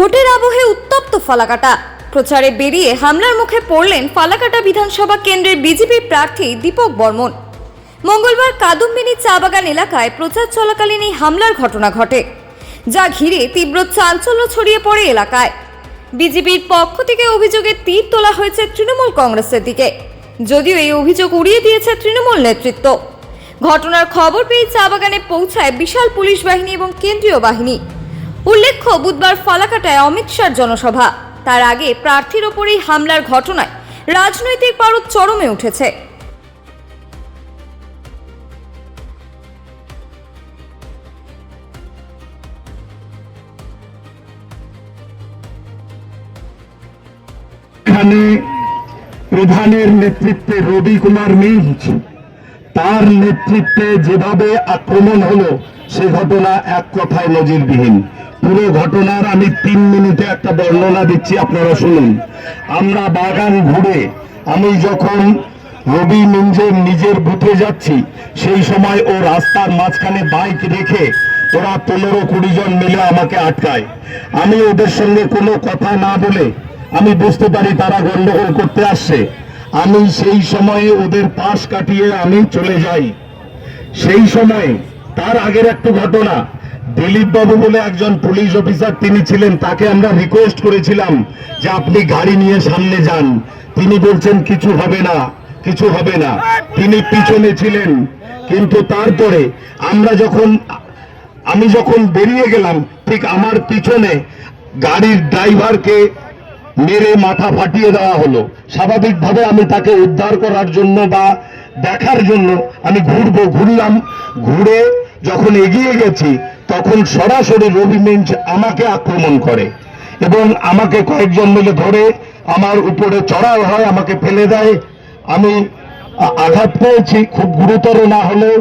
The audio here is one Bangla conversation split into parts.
ভোটের আবহে উত্তপ্ত ফালাকাটা। প্রচারে বেরিয়ে হামলার মুখে পড়লেন ফালাকাটা বিধানসভা কেন্দ্রের বিজেপি প্রার্থী দীপক বর্মন। মঙ্গলবার কাদম্বিনী চা বাগান এলাকায় প্রচার চলাকালীন এই হামলার ঘটনা ঘটে, যা ঘিরে তীব্র চাঞ্চল্য ছড়িয়ে পড়ে এলাকায়। বিজেপির পক্ষ থেকে অভিযোগের তীর তোলা হয়েছে তৃণমূল কংগ্রেসের দিকে, যদিও এই অভিযোগ উড়িয়ে দিয়েছে তৃণমূল নেতৃত্ব। ঘটনার খবর পেয়ে চা বাগানে পৌঁছায় বিশাল পুলিশ বাহিনী এবং কেন্দ্রীয় বাহিনী। উল্লেখ্য, বুধবার ফালাকাটায় অমিত শাহর জনসভা। তার আগে প্রার্থীর ওপরেই হামলার ঘটনায় রাজনৈতিক পারদ চরমে উঠেছে। এখানে প্রধানের নেতৃত্বে রবি কুমার মিঞ্জ, তার নেতৃত্বে যেভাবে আক্রমণ হলো সে ঘটনা এক কথায় নজিরবিহীন। পুরো ঘটনার আমি 3 মিনিটে একটা বর্ণনা দিচ্ছি, আপনারা শুনুন। আমরা বাগান ঘুরে আমি যখন রবি মিঞ্জের নিজের বুথে যাচ্ছি, সেই সময় ও রাস্তার মাঝখানে বাইক রেখে ওরা 15-20 জন মিলে আমাকে আটকায়। আমি ওদের সঙ্গে কোনো কথা না বলে আমি বুঝতে পারি তারা গন্ডগোল করতে আসছে। আমি সেই সময়ে ওদের পাশ কাটিয়ে আমি চলে যাই। সেই সময়ে তার আগের একটু ঘটনা, দিলীপ বাবু বলে একজন পুলিশ অফিসার তিনি ছিলেন, তাকে আমরা রিকোয়েস্ট করেছিলাম যে আপনি গাড়ি নিয়ে সামনে যান। তিনি বলছেন কিছু হবে না, কিছু হবে না। তিনি পিছনে ছিলেন, কিন্তু তারপরে আমি যখন বেরিয়ে গেলাম, ঠিক আমার পিছনে গাড়ির ড্রাইভারকে মেরে মাথা ফাটিয়ে দেওয়া হলো। স্বাভাবিকভাবে আমি তাকে উদ্ধার করার জন্য বা দেখার জন্য আমি ঘুরলাম। ঘুরে যখন এগিয়ে গেছি, তখন সরাসরি রবি মিঞ্জ আমাকে আক্রমণ করে এবং আমাকে কয়েকজন মিলে ধরে আমার উপরে চড়াও হয়, আমাকে ফেলে দেয়। আমি আঘাত পেয়েছি, খুব গুরুতর না হলেও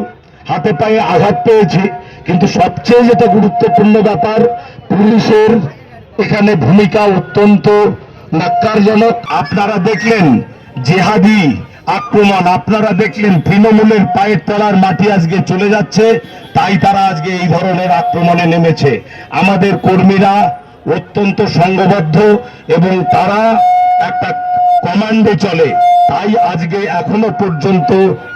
হাতে পায়ে আঘাত পেয়েছি। কিন্তু সবচেয়ে যেটা গুরুত্বপূর্ণ ব্যাপার, পুলিশের এখানে ভূমিকা অত্যন্ত ন্যাক্কারজনক। আপনারা দেখলেন জেহাদি আক্রমণ, আপনারা দেখলেন তৃণমূলের পায়ের তলার মাটি আজকে চলে যাচ্ছে, তাই তারা আজকে এই ধরনের আক্রমণে নেমেছে। আমাদের কর্মীরা অত্যন্ত সংঘবদ্ধ এবং তারা একটা কমান্ডে চলে, তাই আজকে এখনো পর্যন্ত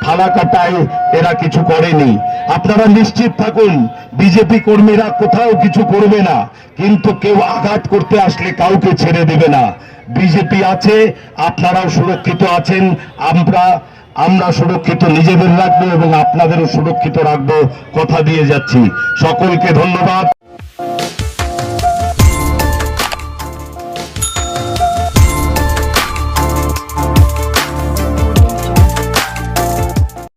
ফালাকাটায় এরা কিছু করেনি। আপনারা নিশ্চিত থাকুন, বিজেপি কর্মীরা কোথাও কিছু করবে না, কিন্তু কেউ আঘাত করতে আসলে কাউকে ছেড়ে দেবে না। বিজেপি আছে, আপনারাও সুরক্ষিত আছেন, আমরা সুরক্ষিত নিজেদের রাখবো এবং আপনাদেরও সুরক্ষিত রাখবো, কথা দিয়ে যাচ্ছি। সকলকে ধন্যবাদ।